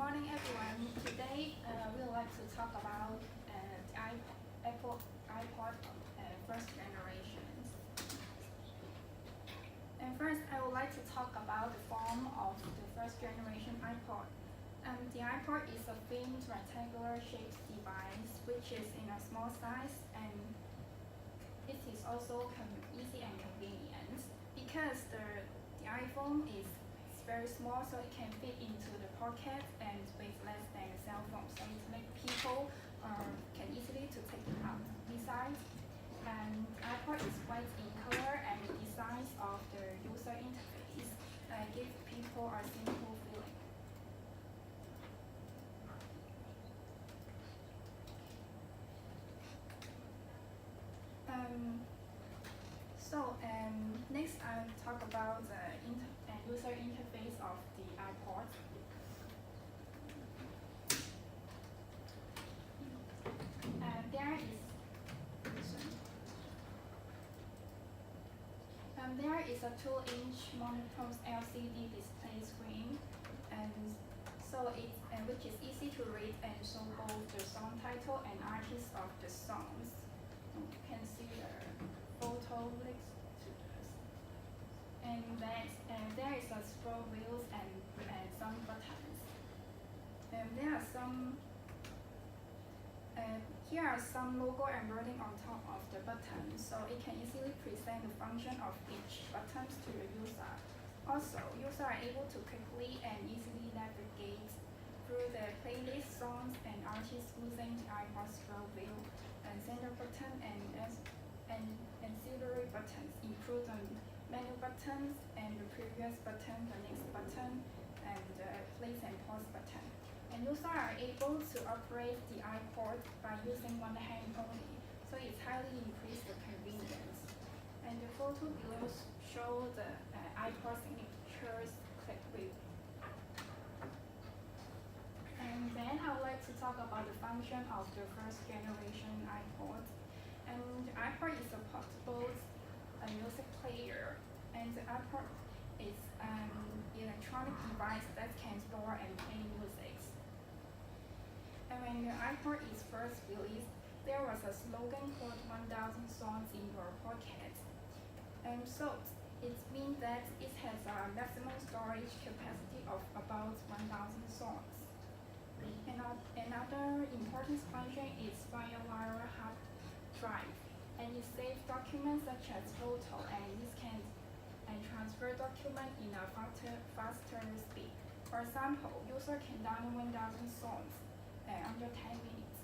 morning, everyone. Today, we would like to talk about the iPod first generations. And first, I would like to talk about the form of the first generation iPod. The iPod is a thin, rectangular shaped device which is in a small size, and it is also easy and convenient because the iPhone is very small, so it can fit into the pocket and weighs less than a cell phone, so it makes people can easily to take it out. Besides, iPod is white in color, and the design of the user interface gives people a simple feeling. Next I'll talk about the user interface of the iPod. There is a 2-inch monochrome LCD display screen, and so which is easy to read and show both the song title and artist of the songs. You can see the photo links to this. And there is a scroll wheels and some buttons. There are some. Here are some logo and wording on top of the button, so it can easily present the function of each button to the user. Also, users are able to quickly and easily navigate through the playlist, songs, and artists using the iPod scroll wheel and center button and ancillary buttons, including menu buttons and the previous button, the next button, and the place and pause button. And users are able to operate the iPod by using one hand only, so it's highly increased the convenience. And the photo below show the iPod signatures click wheel. And then I would like to talk about the function of the first generation iPod. And the iPod is a portable music player, and the iPod is an electronic device that can store and play music. And when the iPod is first released, there was a slogan called 1,000 songs in your pocket. So it means that it has a maximum storage capacity of about 1,000 songs. Another important function is firewire hard drive, and it saves documents such as photo, and it can transfer documents in a faster speed. For example, user can download 1,000 songs under 10 minutes.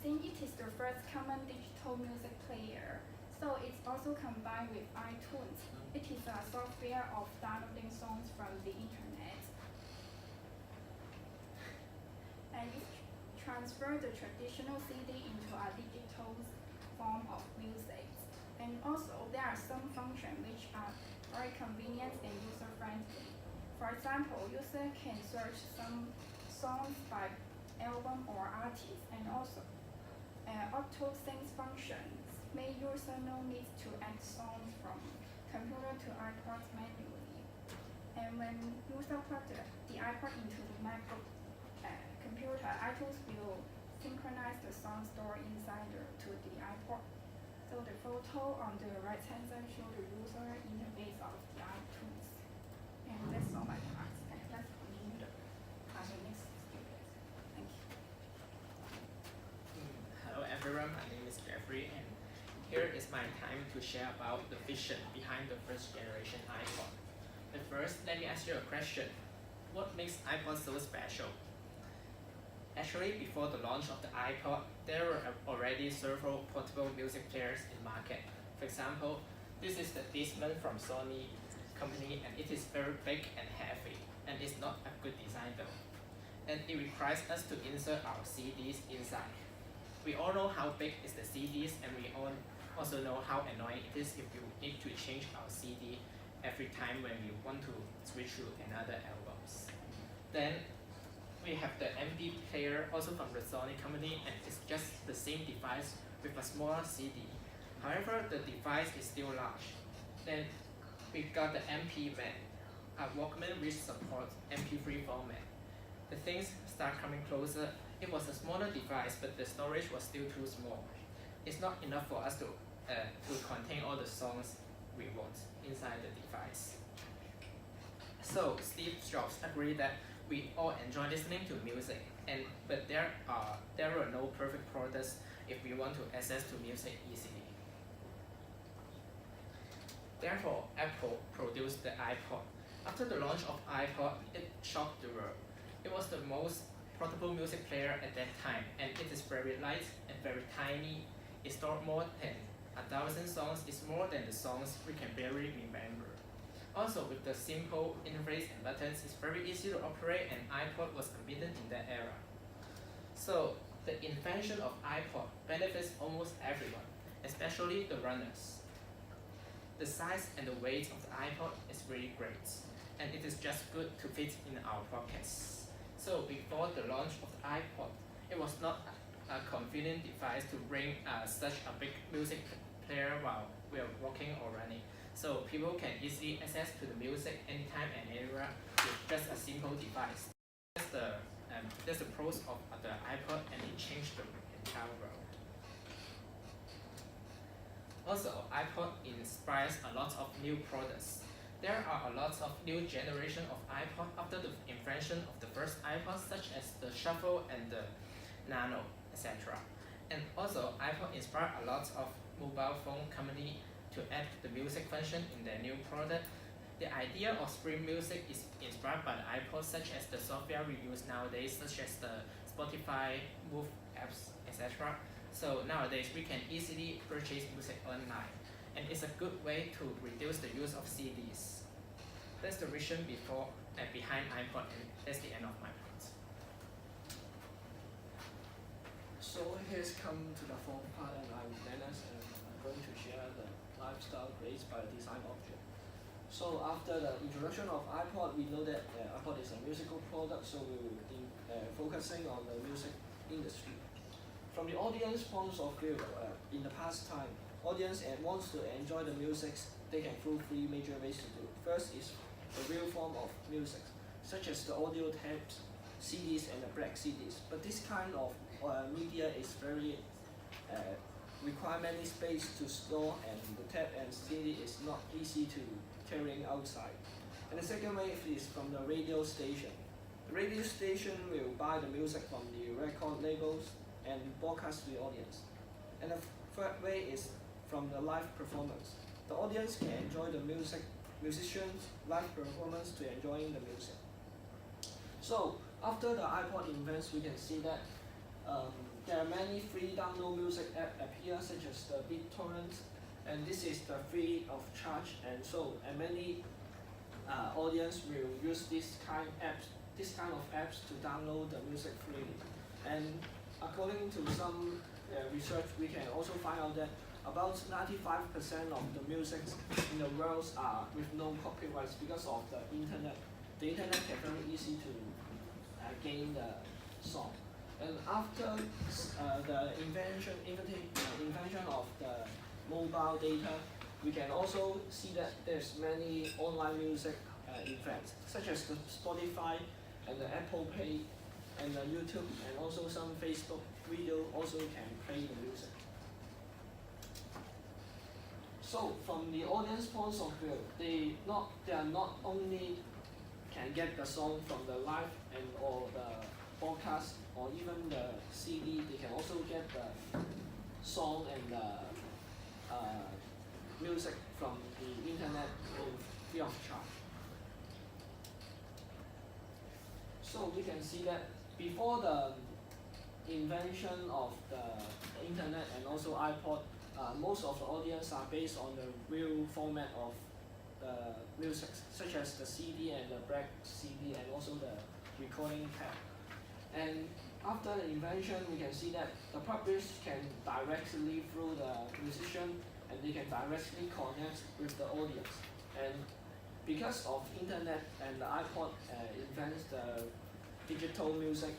Since it is the first common digital music player, so it's also combined with iTunes. It is a software of downloading songs from the internet. And it transfers the traditional CD into a digital form of music. And also, there are some functions which are very convenient and user-friendly. For example, user can search some songs by album or artist, and also auto-sync functions make user no need to add songs from computer to iPod manually. And when user plug the iPod into the MacBook computer, iTunes will synchronize the song stored inside to the iPod. So the photo on the right-hand side shows the user interface of the iTunes. And that's all my part. Let's continue the next speaker. Thank you. Hello everyone, my name is Jeffrey, and here is my time to share about the vision behind the first generation iPod. But first, let me ask you a question. What makes iPod so special? Actually, before the launch of the iPod, there were already several portable music players in the market. For example, this is the Discman from Sony company, and it is very big and heavy, and it's not a good design though. And it requires us to insert our CDs inside. We all know how big is the CDs, and we all also know how annoying it is if you need to change our CD every time when we want to switch to another albums. Then we have the MP player, also from the Sony company, and it's just the same device with a smaller CD. However, the device is still large. Then we got the MP-Man, a Walkman which supports MP3 format. The things start coming closer. It was a smaller device, but the storage was still too small. It's not enough for us to contain all the songs we want inside the device. So Steve Jobs agreed that we all enjoy listening to music, but there are no perfect products if we want to access to music easily. Therefore, Apple produced the iPod. After the launch of iPod, it shocked the world. It was the most portable music player at that time, and it is very light and very tiny. It stored more than 1,000 songs. It's more than the songs we can barely remember. Also, with the simple interface and buttons, it's very easy to operate, and iPod was unbeaten in that era. So, the invention of iPod benefits almost everyone, especially the runners. The size and the weight of the iPod is really great, and it is just good to fit in our pockets. So before the launch of the iPod, it was not a convenient device to bring such a big music player while we are walking or running. So people can easily access to the music anytime and anywhere with just a simple device. That's the pros of the iPod, and it changed the entire world. Also, iPod inspires a lot of new products. There are a lot of new generation of iPod after the invention of the first iPod, such as the Shuffle and the Nano, etc. And also, iPod inspired a lot of mobile phone company to add the music function in their new product. The idea of stream music is inspired by the iPod, such as the software we use nowadays, such as the Spotify, Move apps, etc. So nowadays we can easily purchase music online, and it's a good way to reduce the use of CDs. That's the reason before and behind iPod, and that's the end of my part. So here's come to the fourth part, and I'm Dennis, and I'm going to share the lifestyle created by the design object. So after the introduction of iPod, we know that iPod is a musical product, so we will be focusing on the music industry. From the audience point of view, in the past time, audience wants to enjoy the music, they can through three major ways to do. First is the real form of music, such as the audio tapes, CDs, and the black CDs. But this kind of media is very require many space to store, and the tape and CD is not easy to carrying outside. And the second way is from the radio station. The radio station will buy the music from the record labels and broadcast to the audience. And the third way is from the live performance. The audience can enjoy the musicians' live performance to enjoying the music. So after the iPod invents, we can see that there are many free download music apps appear, such as the BitTorrent, and this is the free of charge, and many audience will use this kind of apps to download the music freely. And according to some research, we can also find out that about 95% of the music in the world are with no copyrights because of the internet. The internet can very easy to gain the song. And after the invention of the mobile data, we can also see that there's many online music events, such as the Spotify and the Apple Pay and the YouTube, and also some Facebook video also can play the music. So from the audience point of view, they are not only can get the song from the live and or the broadcast or even the CD, they can also get the song and the music from the internet free of charge. So we can see that before the invention of the internet and also iPod, most of the audience are based on the real format of the music, such as the CD and the black CD and also the recording tab. And after the invention, we can see that the publisher can directly through the musician, and they can directly connect with the audience. And because of internet and the iPod invents the digital music,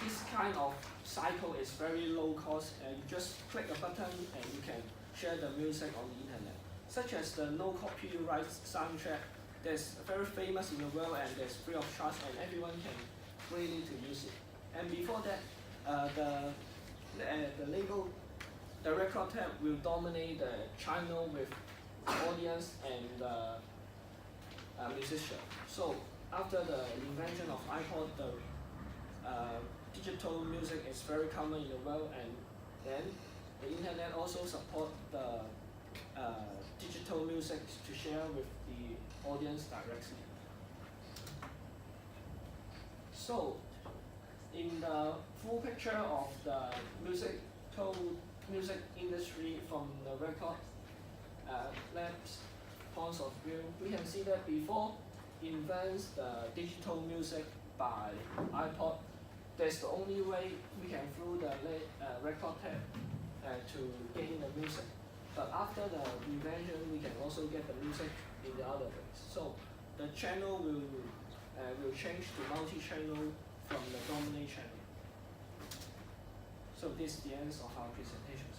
this kind of cycle is very low cost, and you just click a button and you can share the music on the internet. such as the no copyright soundtrack that's very famous in the world and that's free of charge and everyone can freely to use it. And before that, the label, the record tab will dominate the channel with audience and musician. So after the invention of iPod, the digital music is very common in the world, and then the internet also support the digital music to share with the audience directly. So in the full picture of the music industry from the record lab's points of view, we can see that before invents the digital music by iPod, that's the only way we can through the record tab to get in the music. But after the invention, we can also get the music in the other ways. So the channel will change to multi-channel from the dominant channel. So this is the end of our presentations.